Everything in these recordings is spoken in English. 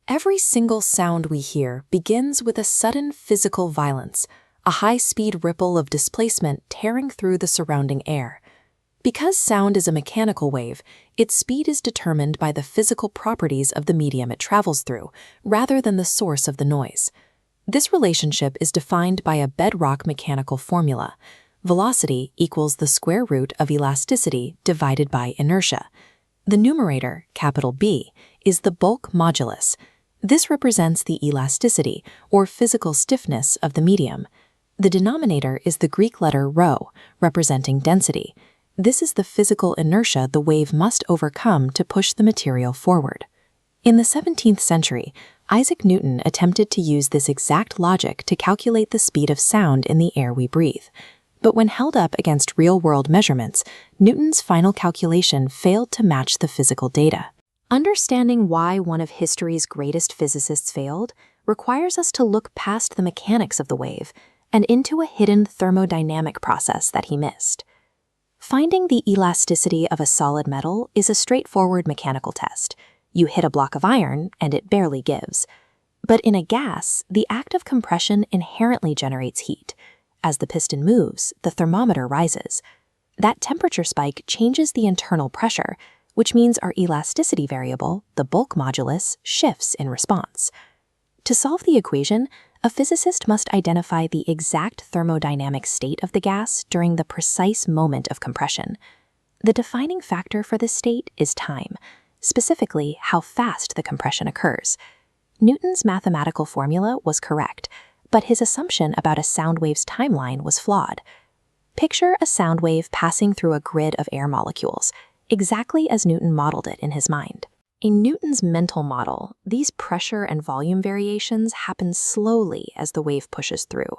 Every single sound we hear begins with a sudden physical violence, a high-speed ripple of displacement tearing through the surrounding air. Because sound is a mechanical wave, its speed is determined by the physical properties of the medium it travels through, rather than the source of the noise. This relationship is defined by a bedrock mechanical formula. Velocity equals the square root of elasticity divided by inertia. The numerator, capital B, is the bulk modulus. This represents the elasticity, or physical stiffness, of the medium. The denominator is the Greek letter rho, representing density. This is the physical inertia the wave must overcome to push the material forward. In the 17th century, Isaac Newton attempted to use this exact logic to calculate the speed of sound in the air we breathe. But when held up against real-world measurements, Newton's final calculation failed to match the physical data. Understanding why one of history's greatest physicists failed requires us to look past the mechanics of the wave and into a hidden thermodynamic process that he missed. Finding the elasticity of a solid metal is a straightforward mechanical test. You hit a block of iron and it barely gives. But in a gas, the act of compression inherently generates heat. As the piston moves, the thermometer rises. That temperature spike changes the internal pressure, which means our elasticity variable, the bulk modulus, shifts in response. To solve the equation, a physicist must identify the exact thermodynamic state of the gas during the precise moment of compression. The defining factor for this state is time, specifically how fast the compression occurs. Newton's mathematical formula was correct, but his assumption about a sound wave's timeline was flawed. Picture a sound wave passing through a grid of air molecules, exactly as Newton modeled it in his mind. In Newton's mental model, these pressure and volume variations happen slowly as the wave pushes through.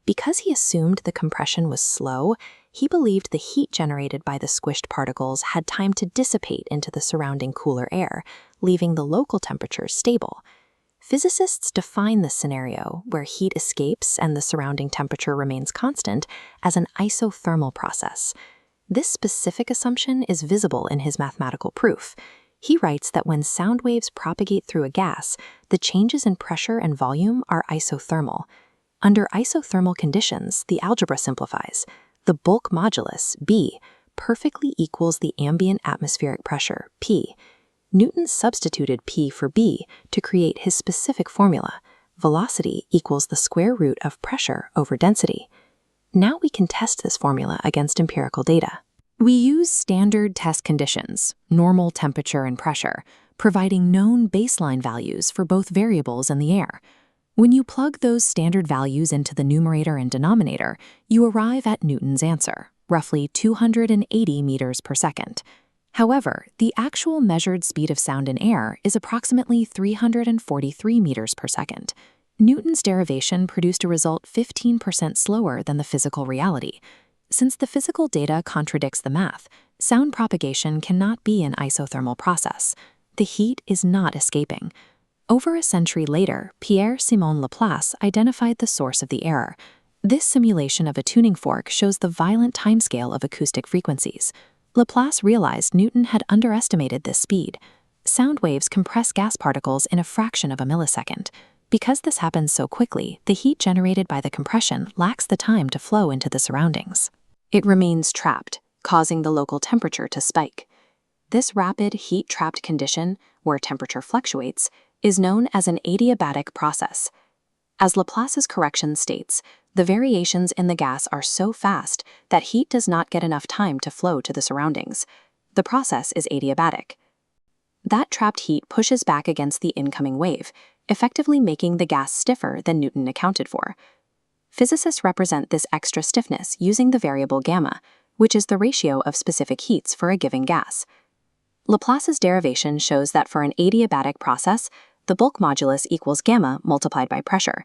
Because he assumed the compression was slow, he believed the heat generated by the squished particles had time to dissipate into the surrounding cooler air, leaving the local temperatures stable. Physicists define this scenario, where heat escapes and the surrounding temperature remains constant, as an isothermal process. This specific assumption is visible in his mathematical proof. He writes that when sound waves propagate through a gas, the changes in pressure and volume are isothermal. Under isothermal conditions, the algebra simplifies. The bulk modulus, B, perfectly equals the ambient atmospheric pressure, P. Newton substituted P for B to create his specific formula. Velocity equals the square root of pressure over density. Now we can test this formula against empirical data. We use standard test conditions, normal temperature and pressure, providing known baseline values for both variables in the air. When you plug those standard values into the numerator and denominator, you arrive at Newton's answer, roughly 280 meters per second. However, the actual measured speed of sound in air is approximately 343 meters per second. Newton's derivation produced a result 15% slower than the physical reality. Since the physical data contradicts the math, sound propagation cannot be an isothermal process. The heat is not escaping. Over a century later, Pierre-Simon Laplace identified the source of the error. This simulation of a tuning fork shows the violent timescale of acoustic frequencies. Laplace realized Newton had underestimated this speed. Sound waves compress gas particles in a fraction of a millisecond. Because this happens so quickly, the heat generated by the compression lacks the time to flow into the surroundings. It remains trapped, causing the local temperature to spike. This rapid heat-trapped condition, where temperature fluctuates, is known as an adiabatic process. As Laplace's correction states, the variations in the gas are so fast that heat does not get enough time to flow to the surroundings. The process is adiabatic. That trapped heat pushes back against the incoming wave, effectively making the gas stiffer than Newton accounted for. Physicists represent this extra stiffness using the variable gamma, which is the ratio of specific heats for a given gas. Laplace's derivation shows that for an adiabatic process, the bulk modulus equals gamma multiplied by pressure.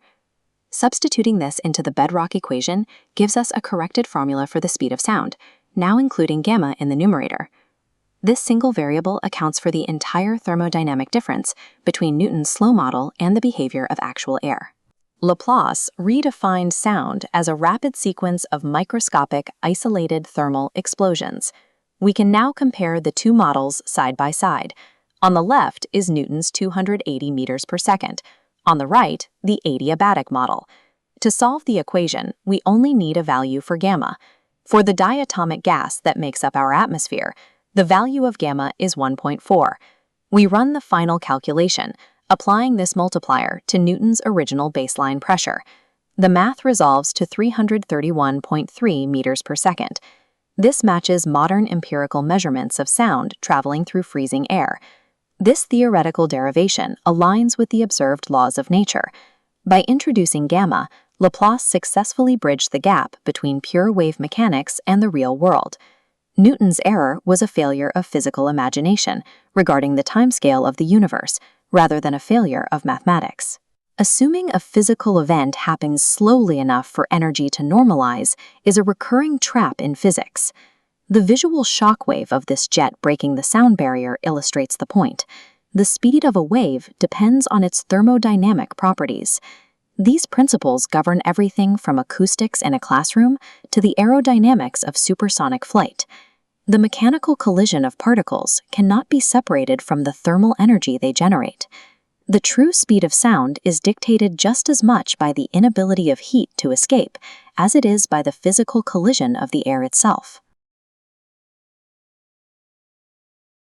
Substituting this into the bedrock equation gives us a corrected formula for the speed of sound, now including gamma in the numerator. This single variable accounts for the entire thermodynamic difference between Newton's slow model and the behavior of actual air. Laplace redefined sound as a rapid sequence of microscopic, isolated thermal explosions. We can now compare the two models side by side. On the left is Newton's 280 meters per second. On the right, the adiabatic model. To solve the equation, we only need a value for gamma. For the diatomic gas that makes up our atmosphere, the value of gamma is 1.4. We run the final calculation, applying this multiplier to Newton's original baseline pressure. The math resolves to 331.3 meters per second. This matches modern empirical measurements of sound traveling through freezing air. This theoretical derivation aligns with the observed laws of nature. By introducing gamma, Laplace successfully bridged the gap between pure wave mechanics and the real world. Newton's error was a failure of physical imagination regarding the timescale of the universe, rather than a failure of mathematics. Assuming a physical event happens slowly enough for energy to normalize is a recurring trap in physics. The visual shockwave of this jet breaking the sound barrier illustrates the point. The speed of a wave depends on its thermodynamic properties. These principles govern everything from acoustics in a classroom to the aerodynamics of supersonic flight. The mechanical collision of particles cannot be separated from the thermal energy they generate. The true speed of sound is dictated just as much by the inability of heat to escape as it is by the physical collision of the air itself.